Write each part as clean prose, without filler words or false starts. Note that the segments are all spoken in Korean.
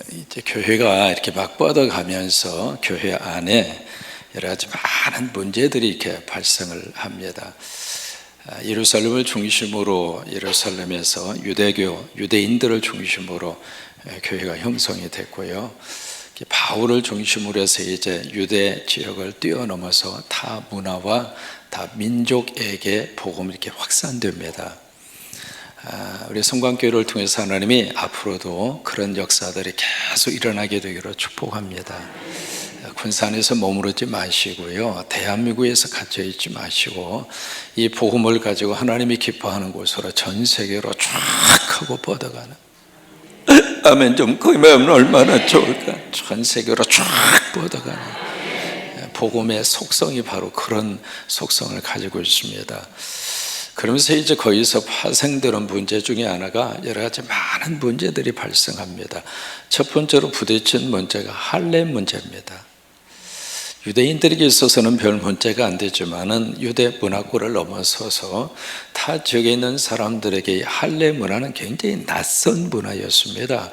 이제 교회가 이렇게 막 뻗어가면서 교회 안에 여러 가지 많은 문제들이 이렇게 발생을 합니다. 예루살렘을 중심으로 예루살렘에서 유대인들을 중심으로 교회가 형성이 됐고요. 바울을 중심으로 해서 이제 유대 지역을 뛰어넘어서 타 문화와 타 민족에게 복음이 이렇게 확산됩니다. 우리 성광교회를 통해서 하나님이 앞으로도 그런 역사들이 계속 일어나게 되기로 축복합니다. 군산에서 머무르지 마시고요, 대한민국에서 갇혀 있지 마시고 이 복음을 가지고 하나님이 기뻐하는 곳으로 전 세계로 쫙 하고 뻗어가는, 아멘 좀 그러면 얼마나 좋을까. 전 세계로 쫙 뻗어가는 복음의 속성이 바로 그런 속성을 가지고 있습니다. 그러면서 이제 거기서 파생되는 문제 중에 하나가 여러 가지 많은 문제들이 발생합니다. 첫 번째로 부딪힌 문제가 할례 문제입니다. 유대인들에게 있어서는 별 문제가 안 되지만은 유대 문화권을 넘어서서 타 지역에 있는 사람들에게 할례 문화는 굉장히 낯선 문화였습니다.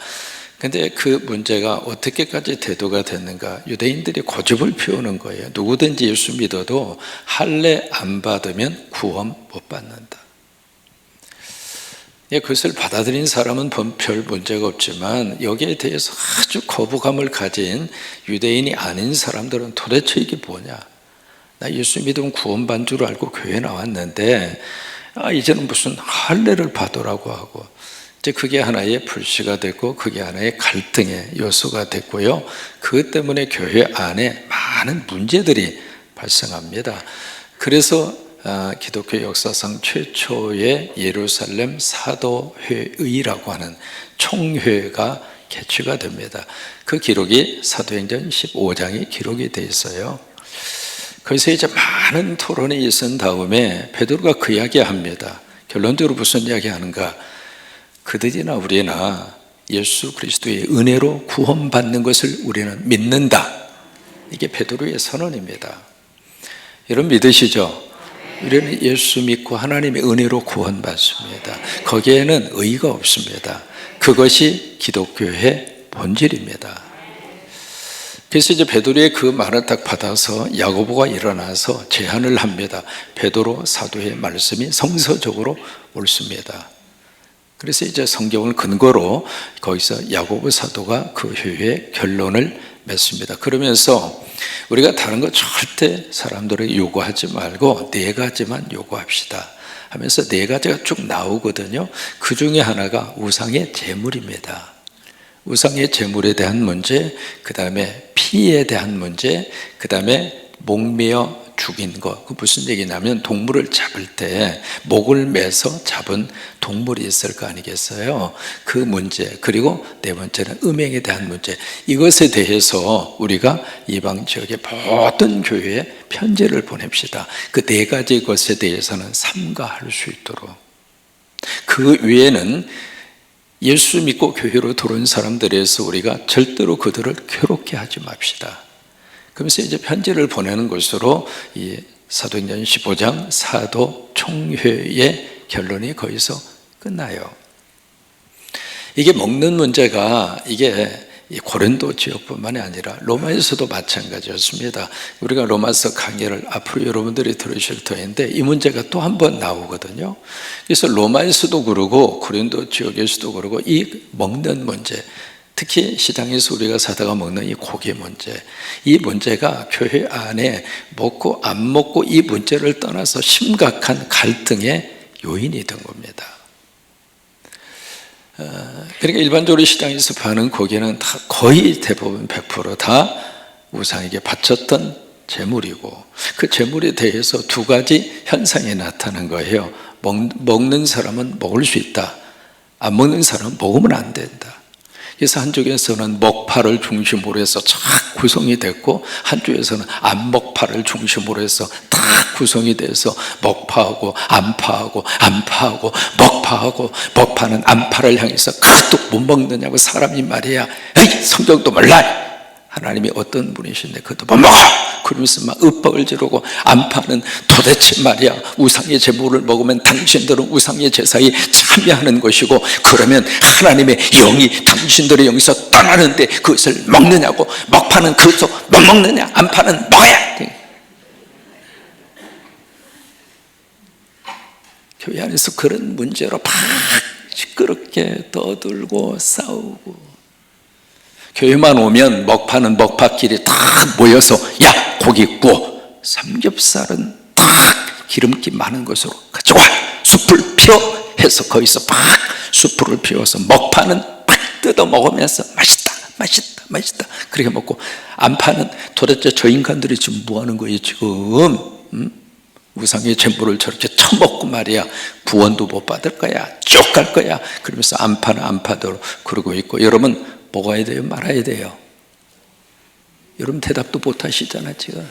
근데 그 문제가 어떻게까지 대두가 됐는가? 유대인들이 고집을 피우는 거예요. 누구든지 예수 믿어도 할례 안 받으면 구원 못 받는다. 그것을 받아들인 사람은 별 문제가 없지만 여기에 대해서 아주 거부감을 가진 유대인이 아닌 사람들은 도대체 이게 뭐냐? 나 예수 믿으면 구원받는 줄 알고 교회 나왔는데 이제는 무슨 할례를 받으라고 하고, 이제 그게 하나의 불씨가 됐고 그게 하나의 갈등의 요소가 됐고요. 그것 때문에 교회 안에 많은 문제들이 발생합니다. 그래서 기독교 역사상 최초의 예루살렘 사도회의라고 하는 총회가 개최가 됩니다. 그 기록이 사도행전 15장에 기록이 되어 있어요. 그래서 이제 많은 토론이 있은 다음에 베드로가 그 이야기합니다. 결론적으로 무슨 이야기하는가? 그들이나 우리나 예수 그리스도의 은혜로 구원받는 것을 우리는 믿는다. 이게 베드로의 선언입니다. 여러분 믿으시죠? 우리는 예수 믿고 하나님의 은혜로 구원받습니다. 거기에는 의의가 없습니다. 그것이 기독교의 본질입니다. 그래서 이제 베드로의 그 말을 딱 받아서 야고보가 일어나서 제안을 합니다. 베드로 사도의 말씀이 성서적으로 옳습니다. 그래서 이제 성경을 근거로 거기서 야고보 사도가 그 회의의 결론을 맺습니다. 그러면서 우리가 다른 거 절대 사람들에게 요구하지 말고 네 가지만 요구합시다 하면서 네 가지가 쭉 나오거든요. 그 중에 하나가 우상의 제물입니다. 우상의 제물에 대한 문제, 그 다음에 피에 대한 문제, 그 다음에 목매어 죽인 것. 그 무슨 얘기냐면 동물을 잡을 때 목을 매서 잡은 동물이 있을 거 아니겠어요? 그 문제, 그리고 네 번째는 음행에 대한 문제. 이것에 대해서 우리가 이방 지역의 모든 교회에 편지를 보냅시다. 그 네 가지 것에 대해서는 삼가할 수 있도록. 그 외에는 예수 믿고 교회로 들어온 사람들에서 우리가 절대로 그들을 괴롭게 하지 맙시다. 그러면서 이제 편지를 보내는 것으로 이 사도행전 15장 사도 총회의 결론이 거기서 끝나요. 이게 먹는 문제가 이게 고린도 지역뿐만이 아니라 로마에서도 마찬가지였습니다. 우리가 로마서 강의를 앞으로 여러분들이 들으실 터인데 이 문제가 또 한 번 나오거든요. 그래서 로마에서도 그러고 고린도 지역에서도 그러고 이 먹는 문제, 특히 시장에서 우리가 사다가 먹는 이 고기 문제, 이 문제가 교회 안에 먹고 안 먹고 이 문제를 떠나서 심각한 갈등의 요인이 된 겁니다. 그러니까 일반적으로 시장에서 파는 고기는 다 거의 대부분 100% 우상에게 바쳤던 제물이고, 그 제물에 대해서 두 가지 현상이 나타난 거예요. 먹는 사람은 먹을 수 있다, 안 먹는 사람은 먹으면 안 된다. 그래서 한쪽에서는 먹파를 중심으로 해서 쫙 구성이 됐고, 한쪽에서는 안 먹파를 중심으로 해서 다 구성이 돼서 먹파하고 안파하고 안파하고 먹파하고 먹파는 안파를 향해서 그것도 못 먹느냐고 사람이 말이야. 에이 성경도 몰라. 하나님이 어떤 분이신데 그것도 못 먹어! 그러면서 막 윽박을 지르고, 안파는 도대체 말이야, 우상의 제물을 먹으면 당신들은 우상의 제사에 참여하는 것이고, 그러면 하나님의 영이 당신들의 영에서 떠나는데 그것을 먹느냐고, 먹파는 그것도 못 먹느냐, 안파는 먹어야 돼. 교회 안에서 그런 문제로 막 시끄럽게 떠들고 싸우고, 교회만 오면 먹파는 먹파끼리 다 모여서 야 고기 구워, 삼겹살은 딱 기름기 많은 것으로 가져와, 숯불 피워 해서 거기서 막 숯불을 피워서 먹파는 팍 뜯어 먹으면서 맛있다 맛있다 맛있다 그렇게 먹고, 안파는 도대체 저 인간들이 지금 뭐 하는 거예요 지금? 우상의 제물을 저렇게 처먹고 말이야, 구원도 못 받을 거야, 쭉 갈 거야. 그러면서 안파는 안파대로 그러고 있고, 여러분 먹어야 돼요, 말아야 돼요? 여러분 대답도 못 하시잖아 지금.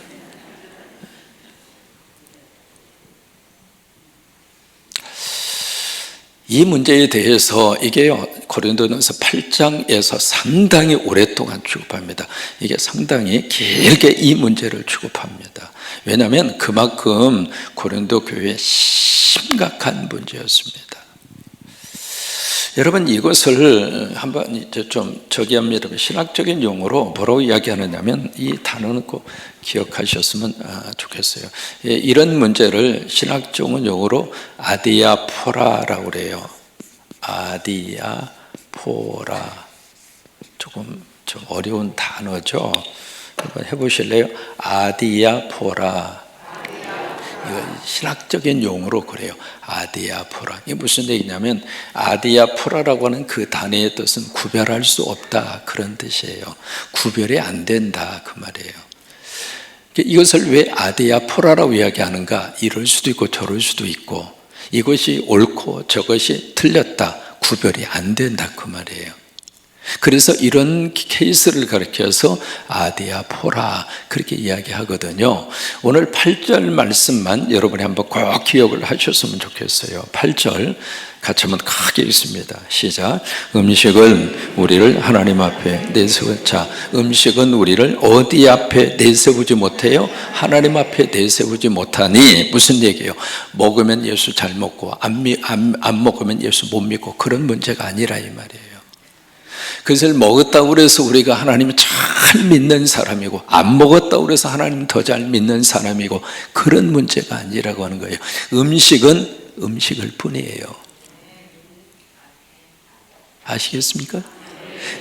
이 문제에 대해서 이게요, 고린도전서 8장에서 상당히 오랫동안 취급합니다. 이게 상당히 길게 이 문제를 취급합니다. 왜냐하면 그만큼 고린도 교회에 심각한 문제였습니다. 여러분 이것을 한번 이제 좀 합니다. 신학적인 용어로 뭐라고 이야기하느냐면, 이 단어는 꼭 기억하셨으면 좋겠어요. 이런 문제를 신학적인 용어로 아디아포라라고 그래요. 아디아포라. 조금 좀 어려운 단어죠. 한번 해보실래요? 아디아포라. 이거 신학적인 용어로 그래요. 아디아포라. 이게 무슨 얘기냐면, 아디아포라라고 하는 그 단어의 뜻은 구별할 수 없다, 그런 뜻이에요. 구별이 안 된다, 그 말이에요. 이것을 왜 아디아포라라고 이야기하는가? 이럴 수도 있고 저럴 수도 있고, 이것이 옳고 저것이 틀렸다, 구별이 안 된다, 그 말이에요. 그래서 이런 케이스를 가리켜서 아디아포라 그렇게 이야기하거든요. 오늘 8절 말씀만 여러분이 한번 꼭 기억을 하셨으면 좋겠어요. 8절 같이 한번 크게 읽습니다. 시작. 음식은 우리를 하나님 앞에 내세워. 자, 음식은 우리를 어디 앞에 내세우지 못해요? 하나님 앞에 내세우지 못하니, 무슨 얘기예요? 먹으면 예수 잘 먹고 안 먹으면 예수 못 믿고 그런 문제가 아니라 이 말이에요. 그것을 먹었다고 해서 우리가 하나님을 잘 믿는 사람이고, 안 먹었다고 해서 하나님 더 잘 믿는 사람이고, 그런 문제가 아니라고 하는 거예요. 음식은 음식일 뿐이에요. 아시겠습니까?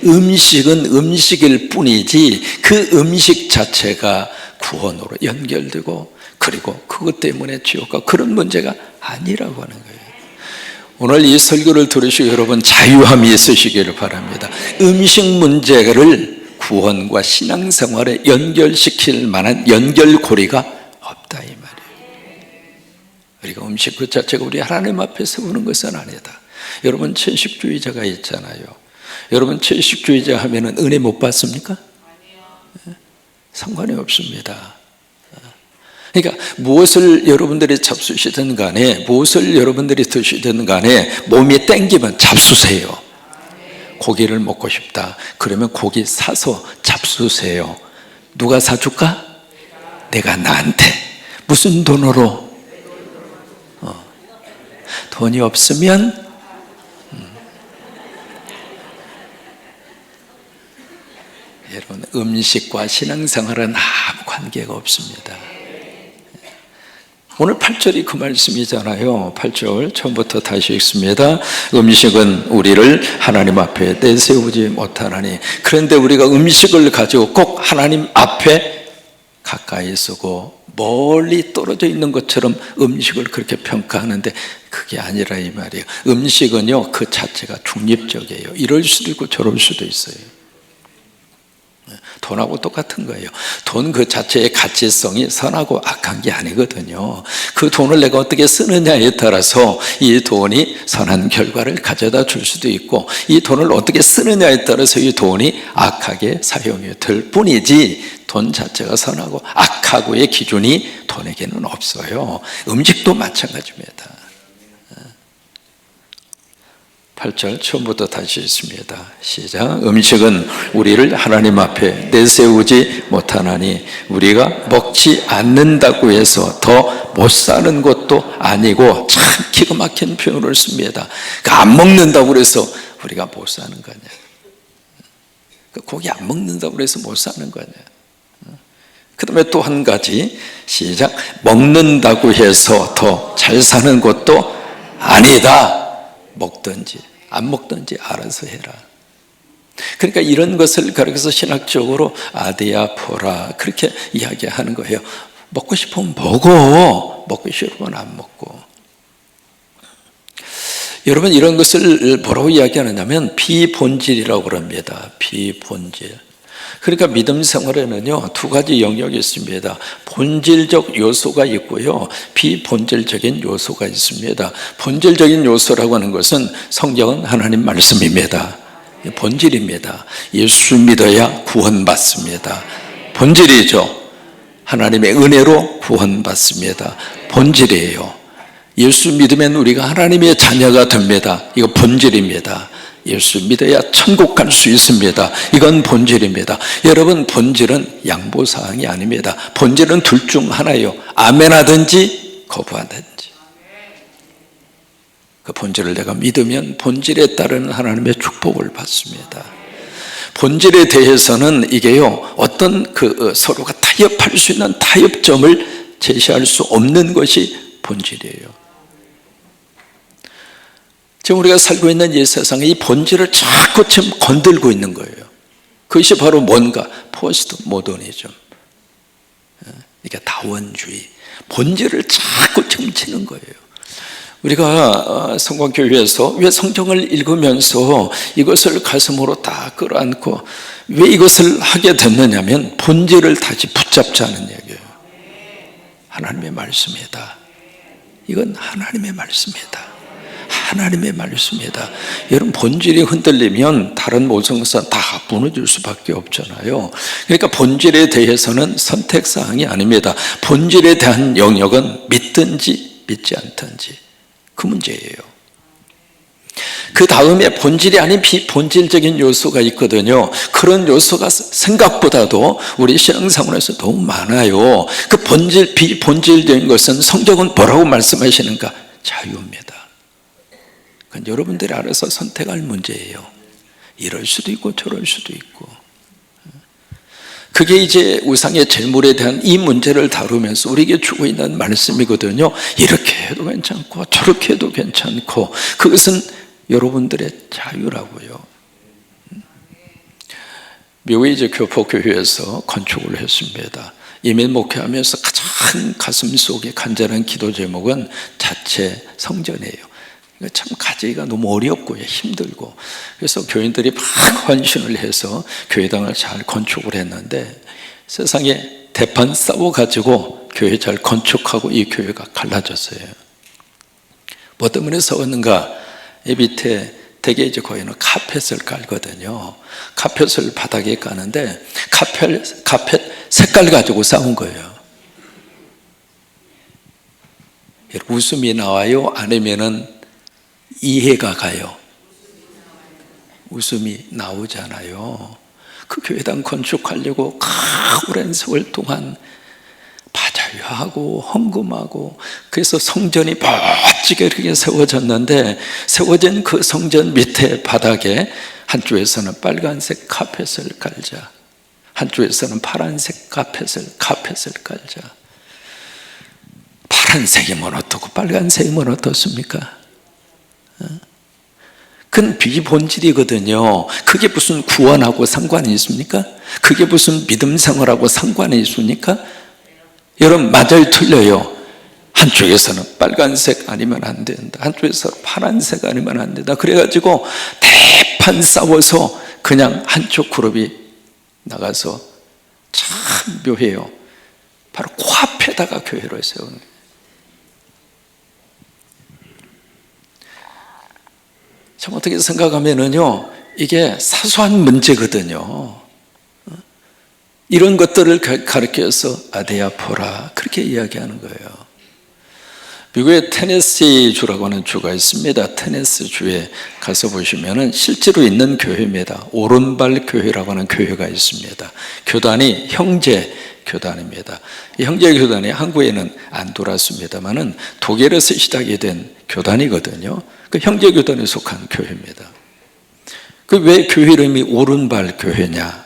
음식은 음식일 뿐이지, 그 음식 자체가 구원으로 연결되고, 그리고 그것 때문에 지옥과 그런 문제가 아니라고 하는 거예요. 오늘 이 설교를 들으시고 여러분 자유함이 있으시기를 바랍니다. 음식 문제를 구원과 신앙생활에 연결시킬 만한 연결고리가 없다, 이 말이에요. 우리가 음식 그 자체가 우리 하나님 앞에 세우는 것은 아니다. 여러분 채식주의자가 있잖아요. 여러분 채식주의자 하면은 은혜 못 받습니까? 상관이 없습니다. 그러니까 무엇을 여러분들이 잡수시든 간에, 무엇을 여러분들이 드시든 간에 몸이 땡기면 잡수세요. 고기를 먹고 싶다 그러면 고기 사서 잡수세요. 누가 사줄까? 내가 나한테. 무슨 돈으로? 돈이 없으면 여러분 음식과 신앙생활은 아무 관계가 없습니다. 오늘 8절이 그 말씀이잖아요. 8절 처음부터 다시 읽습니다. 음식은 우리를 하나님 앞에 내세우지 못하나니. 그런데 우리가 음식을 가지고 꼭 하나님 앞에 가까이 서고 멀리 떨어져 있는 것처럼 음식을 그렇게 평가하는데, 그게 아니라 이 말이에요. 음식은요 그 자체가 중립적이에요. 이럴 수도 있고 저럴 수도 있어요. 돈하고 똑같은 거예요. 돈 그 자체의 가치성이 선하고 악한 게 아니거든요. 그 돈을 내가 어떻게 쓰느냐에 따라서 이 돈이 선한 결과를 가져다 줄 수도 있고, 이 돈을 어떻게 쓰느냐에 따라서 이 돈이 악하게 사용이 될 뿐이지, 돈 자체가 선하고 악하고의 기준이 돈에게는 없어요. 음식도 마찬가지입니다. 8절 처음부터 다시 읽습니다. 시작. 음식은 우리를 하나님 앞에 내세우지 못하나니 우리가 먹지 않는다고 해서 더 못 사는 것도 아니고, 참 기가 막힌 표현을 씁니다. 그러니까 안 먹는다고 해서 우리가 못 사는 거냐, 고기 안 먹는다고 해서 못 사는 거냐. 그 다음에 또 한 가지, 시작. 먹는다고 해서 더 잘 사는 것도 아니다. 먹든지 안 먹든지 알아서 해라. 그러니까 이런 것을 가르쳐서 신학적으로 아디아포라 그렇게 이야기하는 거예요. 먹고 싶으면 먹어, 먹기 싫으면 안 먹고. 여러분, 이런 것을 뭐라고 이야기하느냐면 비본질이라고 그럽니다. 비본질. 그러니까 믿음 생활에는요, 두 가지 영역이 있습니다. 본질적 요소가 있고요, 비본질적인 요소가 있습니다. 본질적인 요소라고 하는 것은 성경은 하나님 말씀입니다. 본질입니다. 예수 믿어야 구원받습니다. 본질이죠. 하나님의 은혜로 구원받습니다. 본질이에요. 예수 믿으면 우리가 하나님의 자녀가 됩니다. 이거 본질입니다. 예수 믿어야 천국 갈 수 있습니다. 이건 본질입니다. 여러분, 본질은 양보사항이 아닙니다. 본질은 둘 중 하나예요. 아멘하든지 거부하든지. 그 본질을 내가 믿으면 본질에 따른 하나님의 축복을 받습니다. 본질에 대해서는 이게요, 어떤 서로가 타협할 수 있는 타협점을 제시할 수 없는 것이 본질이에요. 지금 우리가 살고 있는 이 세상에 이 본질을 자꾸 지금 건들고 있는 거예요. 그것이 바로 뭔가? 포스트 모더니즘, 이게 다원주의, 본질을 자꾸 점치는 거예요. 우리가 성공교회에서 왜 성경을 읽으면서 이것을 가슴으로 다 끌어안고 왜 이것을 하게 됐느냐면 본질을 다시 붙잡자는 얘기예요. 하나님의 말씀이다. 이건 하나님의 말씀이다. 하나님의 말씀이다. 여러분, 본질이 흔들리면 다른 모든 것은 다 무너질 수밖에 없잖아요. 그러니까 본질에 대해서는 선택사항이 아닙니다. 본질에 대한 영역은 믿든지 믿지 않든지 그 문제예요. 그 다음에 본질이 아닌 비본질적인 요소가 있거든요. 그런 요소가 생각보다도 우리 신앙생활에서 너무 많아요. 그 비본질적인 것은 성경은 뭐라고 말씀하시는가? 자유입니다. 그건 여러분들이 알아서 선택할 문제예요. 이럴 수도 있고 저럴 수도 있고. 그게 이제 우상의 제물에 대한 이 문제를 다루면서 우리에게 주고 있는 말씀이거든요. 이렇게 해도 괜찮고 저렇게 해도 괜찮고, 그것은 여러분들의 자유라고요. 미국의 이제 교포교회에서 건축을 했습니다. 이민 목회하면서 가장 가슴 속에 간절한 기도 제목은 자체 성전이에요. 참 가지기가 너무 어렵고요, 힘들고. 그래서 교인들이 막 헌신을 해서 교회당을 잘 건축을 했는데, 세상에 대판 싸워가지고 교회 잘 건축하고 이 교회가 갈라졌어요. 뭐 때문에 싸웠는가? 이 밑에 대개 이제 거기는 카펫을 깔거든요. 카펫을 바닥에 까는데 카펫 색깔 가지고 싸운 거예요. 웃음이 나와요? 아니면은 이해가 가요? 웃음이 나오잖아요. 그 교회당 건축하려고 오랜 세월 동안 바자유하고 헌금하고, 그래서 성전이 멋지게 그렇게 세워졌는데, 세워진 그 성전 밑에 바닥에 한쪽에서는 빨간색 카펫을 깔자, 한쪽에서는 파란색 카펫을 깔자. 파란색이면 어떻고 빨간색이면 어떻습니까? 그건 비본질이거든요. 그게 무슨 구원하고 상관이 있습니까? 그게 무슨 믿음 생활하고 상관이 있습니까? 여러분, 맞아요, 틀려요? 한쪽에서는 빨간색 아니면 안 된다, 한쪽에서는 파란색 아니면 안 된다. 그래가지고 대판 싸워서 그냥 한쪽 그룹이 나가서, 참 묘해요. 바로 코앞에다가 교회를 세우는 거예요. 참 어떻게 생각하면은요, 이게 사소한 문제거든요. 이런 것들을 가르쳐서 아데아포라 그렇게 이야기하는 거예요. 미국의 테네시 주라고 하는 주가 있습니다. 테네시 주에 가서 보시면은 실제로 있는 교회입니다. 오른발 교회라고 하는 교회가 있습니다. 교단이 형제 교단입니다. 이 형제 교단이 한국에는 안 돌았습니다만은 독일에서 시작이 된 교단이거든요. 그 형제 교단에 속한 교회입니다. 그 왜 교회 이름이 오른발 교회냐?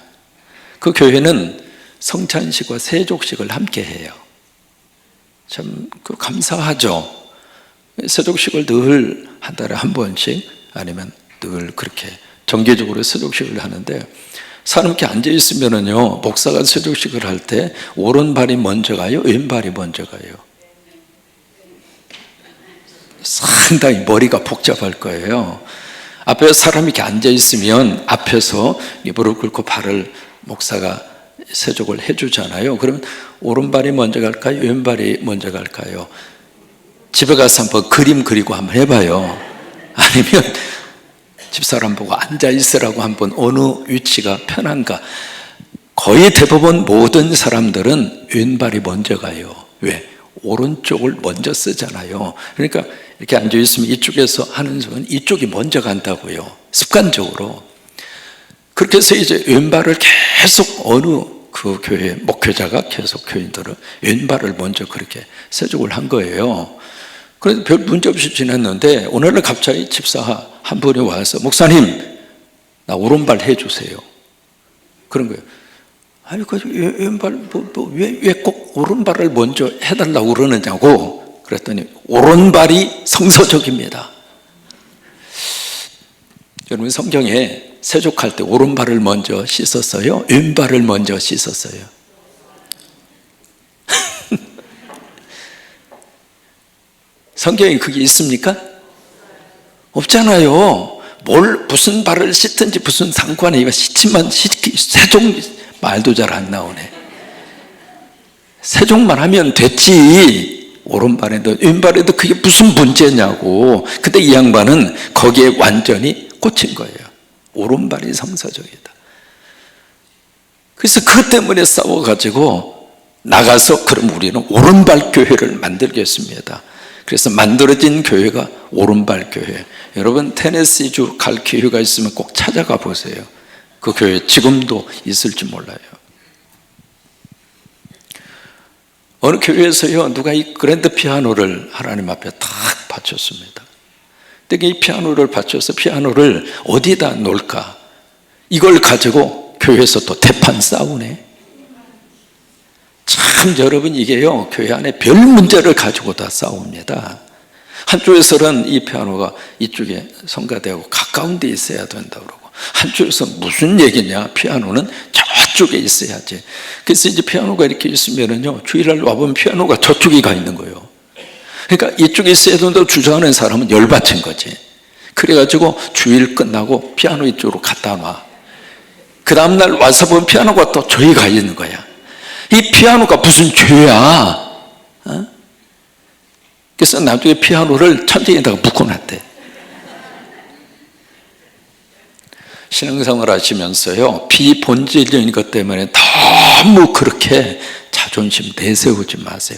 그 교회는 성찬식과 세족식을 함께 해요. 참 감사하죠. 세족식을 늘 한 달에 한 번씩 아니면 늘 그렇게 정기적으로 세족식을 하는데 사람 이렇게 앉아 있으면은요, 목사가 세족식을 할 때 오른발이 먼저 가요, 왼발이 먼저 가요? 상당히 머리가 복잡할 거예요. 앞에 사람이 이렇게 앉아 있으면 앞에서 무릎 꿇고 발을 목사가 세족을 해주잖아요. 그러면 오른발이 먼저 갈까요? 왼발이 먼저 갈까요? 집에 가서 한번 그림 그리고 한번 해봐요. 아니면 집사람 보고 앉아 있으라고 한번 어느 위치가 편한가. 거의 대부분 모든 사람들은 왼발이 먼저 가요. 왜? 오른쪽을 먼저 쓰잖아요. 그러니까 이렇게 앉아 있으면 이쪽에서 하는 소리는 이쪽이 먼저 간다고요. 습관적으로. 그렇게 해서 이제 왼발을 계속 어느 그 교회 목회자가 계속 교인들을 왼발을 먼저 그렇게 세족을 한 거예요. 그래서 별 문제 없이 지냈는데 오늘날 갑자기 집사 한 분이 와서 목사님 나 오른발 해주세요. 그런 거예요. 아니 그 왼발 왜 꼭 오른발을 먼저 해달라고 그러느냐고 그랬더니 오른발이 성서적입니다. 여러분 성경에 세족할 때 오른발을 먼저 씻었어요? 왼발을 먼저 씻었어요? 성경에 그게 있습니까? 없잖아요. 무슨 발을 씻든지 무슨 상관이 씻지만 세족 말도 잘 안 나오네. 세족만 하면 됐지. 오른발에도 왼발에도 그게 무슨 문제냐고. 그때 이 양반은 거기에 완전히 꽂힌 거예요. 오른발이 성서적이다. 그래서 그 때문에 싸워가지고 나가서 그럼 우리는 오른발 교회를 만들겠습니다. 그래서 만들어진 교회가 오른발 교회. 여러분 테네시주 갈 기회가 있으면 꼭 찾아가 보세요. 그 교회 지금도 있을지 몰라요. 어느 교회에서요 누가 이 그랜드 피아노를 하나님 앞에 탁 바쳤습니다. 근데 이 피아노를 바쳐서 피아노를 어디다 놓을까? 이걸 가지고 교회에서 또 대판 싸우네. 참 여러분 이게요 교회 안에 별 문제를 가지고 다 싸웁니다. 한쪽에서는 이 피아노가 이쪽에 성가대하고 가까운 데 있어야 된다고 그러고 한쪽에서 무슨 얘기냐, 피아노는 저쪽에 있어야지. 그래서 이제 피아노가 이렇게 있으면은요 주일날 와보면 피아노가 저쪽에 가 있는 거예요. 그러니까 이쪽에 있어야 된다고 주장하는 사람은 열받친 거지. 그래가지고 주일 끝나고 피아노 이쪽으로 갖다 놔. 그 다음날 와서 보면 피아노가 또 저기 가 있는 거야. 이 피아노가 무슨 죄야? 어? 그래서 나중에 피아노를 천장에다가 묶어놨대. 신앙생활 하시면서요 비본질적인 것 때문에 너무 그렇게 자존심 내세우지 마세요.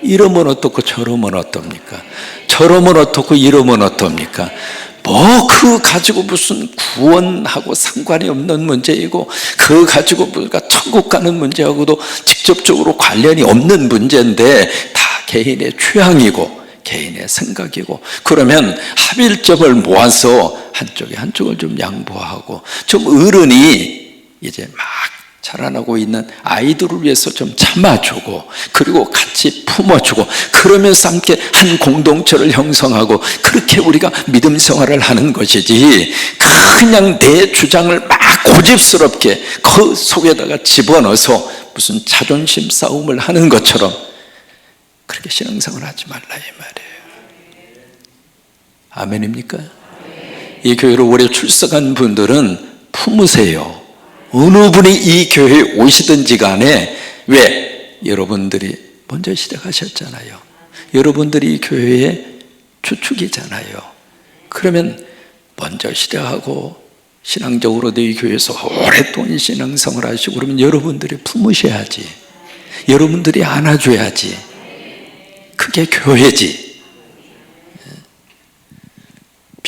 이러면 어떻고 저러면 어떻습니까? 저러면 어떻고 이러면 어떻습니까? 그 가지고 무슨 구원하고 상관이 없는 문제이고 그 가지고 우리가 천국 가는 문제하고도 직접적으로 관련이 없는 문제인데 다 개인의 취향이고 개인의 생각이고 그러면 합일점을 모아서 한쪽을 좀 양보하고 좀 어른이 이제 막 자라나고 있는 아이들을 위해서 좀 참아주고 그리고 같이 품어주고 그러면서 함께 한 공동체를 형성하고 그렇게 우리가 믿음 생활을 하는 것이지 그냥 내 주장을 막 고집스럽게 그 속에다가 집어넣어서 무슨 자존심 싸움을 하는 것처럼 그렇게 신앙생활 하지 말라 이 말이에요. 아멘입니까? 이 교회로 오래 출석한 분들은 품으세요. 어느 분이 이 교회에 오시든지 간에 왜? 여러분들이 먼저 시작하셨잖아요. 여러분들이 이 교회의 주축이잖아요. 그러면 먼저 시작하고 신앙적으로도 이 교회에서 오랫동안 신앙생활 하시고 그러면 여러분들이 품으셔야지. 여러분들이 안아줘야지. 그게 교회지.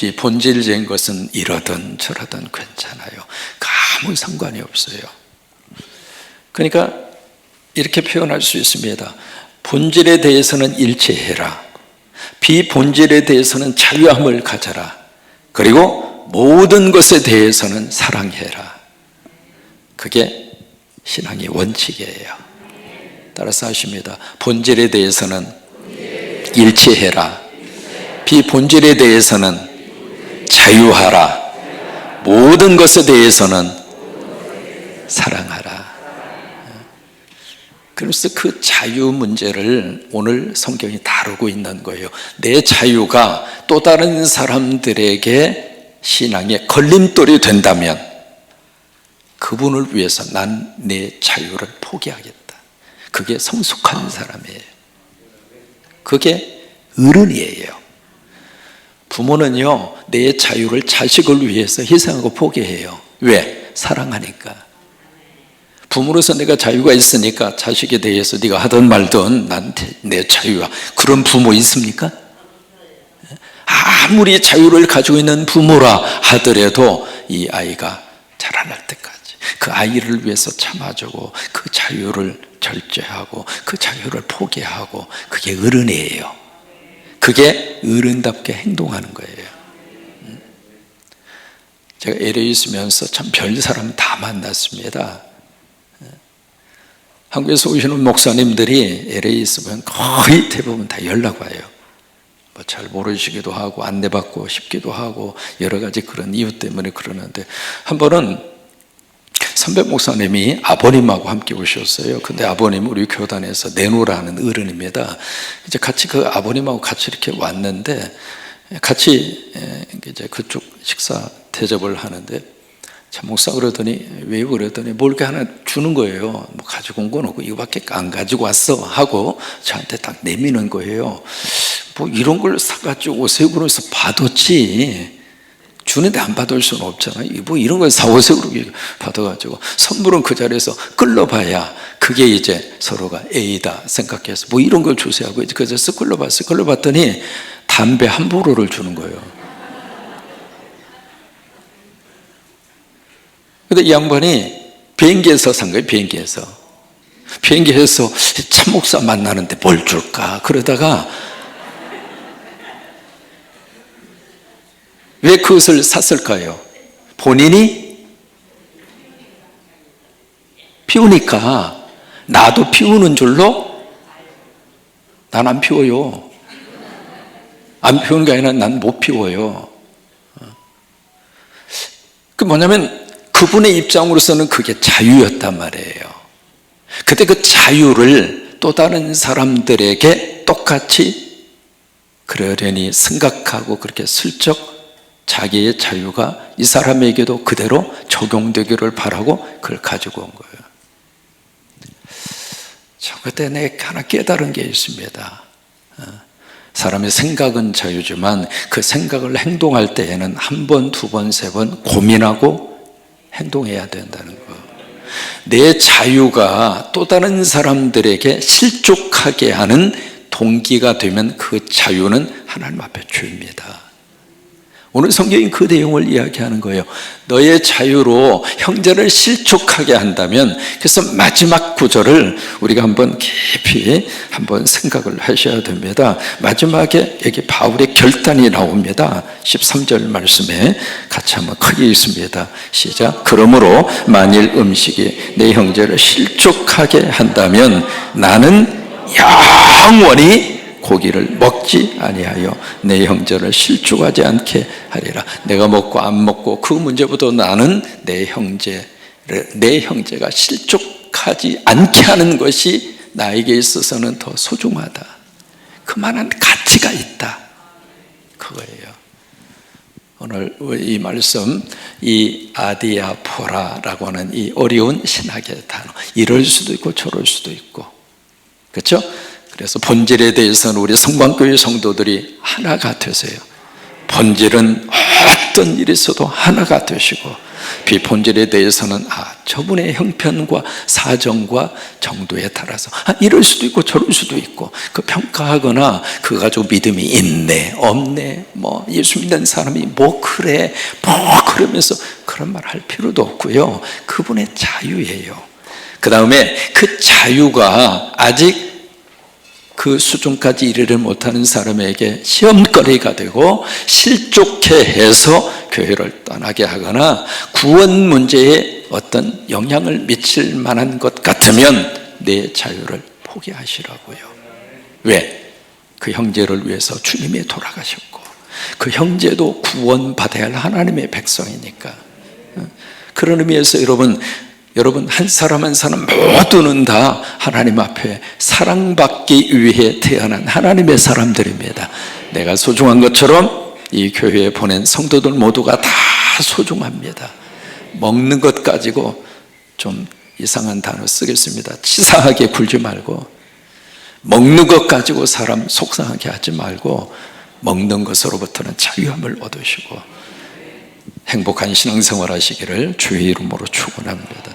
비본질적인 것은 이러든 저러든 괜찮아요. 아무 상관이 없어요. 그러니까 이렇게 표현할 수 있습니다. 본질에 대해서는 일치해라. 비본질에 대해서는 자유함을 가져라. 그리고 모든 것에 대해서는 사랑해라. 그게 신앙의 원칙이에요. 따라서 하십니다. 본질에 대해서는 일치해라. 비본질에 대해서는 자유하라. 모든 것에 대해서는 사랑하라. 그래서 그 자유 문제를 오늘 성경이 다루고 있는 거예요. 내 자유가 또 다른 사람들에게 신앙의 걸림돌이 된다면 그분을 위해서 난 내 자유를 포기하겠다. 그게 성숙한 사람이에요. 그게 어른이에요. 부모는요, 내 자유를 자식을 위해서 희생하고 포기해요. 왜? 사랑하니까. 부모로서 내가 자유가 있으니까 자식에 대해서 네가 하든 말든 나한테 내 자유야. 그런 부모 있습니까? 아무리 자유를 가지고 있는 부모라 하더라도 이 아이가 자라날 때까지 그 아이를 위해서 참아주고 그 자유를 절제하고 그 자유를 포기하고 그게 어른이에요. 그게 어른답게 행동하는 거예요. 제가 LA에 있으면서 참 별 사람 다 만났습니다. 한국에서 오시는 목사님들이 LA에 있으면 거의 대부분 다 연락 와요. 뭐 잘 모르시기도 하고 안내받고 싶기도 하고 여러 가지 그런 이유 때문에 그러는데, 한 번은 선배 목사님이 아버님하고 함께 오셨어요. 근데 아버님 우리 교단에서 내노라는 어른입니다. 이제 같이 그 아버님하고 같이 이렇게 왔는데 같이 이제 그쪽 식사 대접을 하는데, 참 목사 그러더니 왜 그러더니 뭘 이렇게 하나 주는 거예요. 뭐 가지고 온 건 없고 이거밖에 안 가지고 왔어 하고 저한테 딱 내미는 거예요. 뭐 이런 걸 사가지고 오세요 그러면서 받았지, 주는데 안 받을 수는 없잖아요. 뭐 이런 걸 사오세요 그러고 받아가지고 선물은 그 자리에서 끌러봐야 그게 이제 서로가 A다 생각해서 뭐 이런 걸 주세요 하고 이제 그래서 끌러봤어요. 끌러봤더니 담배 한 보로를 주는 거예요. 근데 이 양반이 비행기에서 산 거예요. 비행기에서 참 목사 만나는데 뭘 줄까 그러다가 왜 그것을 샀을까요? 본인이 피우니까. 나도 피우는 줄로? 난 안 피워요. 안 피우는 게 아니라 난 못 피워요. 그 뭐냐면 그분의 입장으로서는 그게 자유였단 말이에요. 그때 그 자유를 또 다른 사람들에게 똑같이 그러려니 생각하고 그렇게 슬쩍 자기의 자유가 이 사람에게도 그대로 적용되기를 바라고 그걸 가지고 온 거예요. 저 그때 내가 하나 깨달은 게 있습니다. 사람의 생각은 자유지만 그 생각을 행동할 때에는 한 번, 두 번, 세 번 고민하고 행동해야 된다는 거. 내 자유가 또 다른 사람들에게 실족하게 하는 동기가 되면 그 자유는 하나님 앞에 죄입니다. 오늘 성경이 그 내용을 이야기하는 거예요. 너의 자유로 형제를 실족하게 한다면, 그래서 마지막 구절을 우리가 한번 깊이 한번 생각을 하셔야 됩니다. 마지막에 여기 바울의 결단이 나옵니다. 13절 말씀에 같이 한번 크게 읽습니다. 시작. 그러므로 만일 음식이 내 형제를 실족하게 한다면 나는 영원히 고기를 먹지 아니하여 내 형제를 실족하지 않게 하리라. 내가 먹고 안 먹고 그 문제보다 나는 내 형제가 실족하지 않게 하는 것이 나에게 있어서는 더 소중하다. 그만한 가치가 있다. 그거예요. 오늘 이 말씀, 이 아디아포라라고 하는 이 어려운 신학의 단어, 이럴 수도 있고 저럴 수도 있고, 그렇죠? 그래서 본질에 대해서는 우리 성광교회 성도들이 하나 같으세요. 본질은 어떤 일이 있어도 하나가 되시고, 비본질에 대해서는 저분의 형편과 사정과 정도에 따라서 이럴 수도 있고 저럴 수도 있고, 그 평가하거나 그거 가지고 믿음이 있네 없네, 예수 믿는 사람이 그래 그러면서 그런 말 할 필요도 없고요. 그분의 자유예요. 그 다음에 그 자유가 아직 그 수준까지 이르지 못하는 사람에게 시험거리가 되고 실족해 해서 교회를 떠나게 하거나 구원 문제에 어떤 영향을 미칠 만한 것 같으면 내 자유를 포기하시라고요. 왜? 그 형제를 위해서 주님이 돌아가셨고, 그 형제도 구원받아야 할 하나님의 백성이니까. 그런 의미에서 여러분 한 사람 한 사람 모두는 다 하나님 앞에 사랑받기 위해 태어난 하나님의 사람들입니다. 내가 소중한 것처럼 이 교회에 보낸 성도들 모두가 다 소중합니다. 먹는 것 가지고 좀 이상한 단어 쓰겠습니다. 치사하게 굴지 말고, 먹는 것 가지고 사람 속상하게 하지 말고, 먹는 것으로부터는 자유함을 얻으시고 행복한 신앙생활 하시기를 주의 이름으로 축원합니다.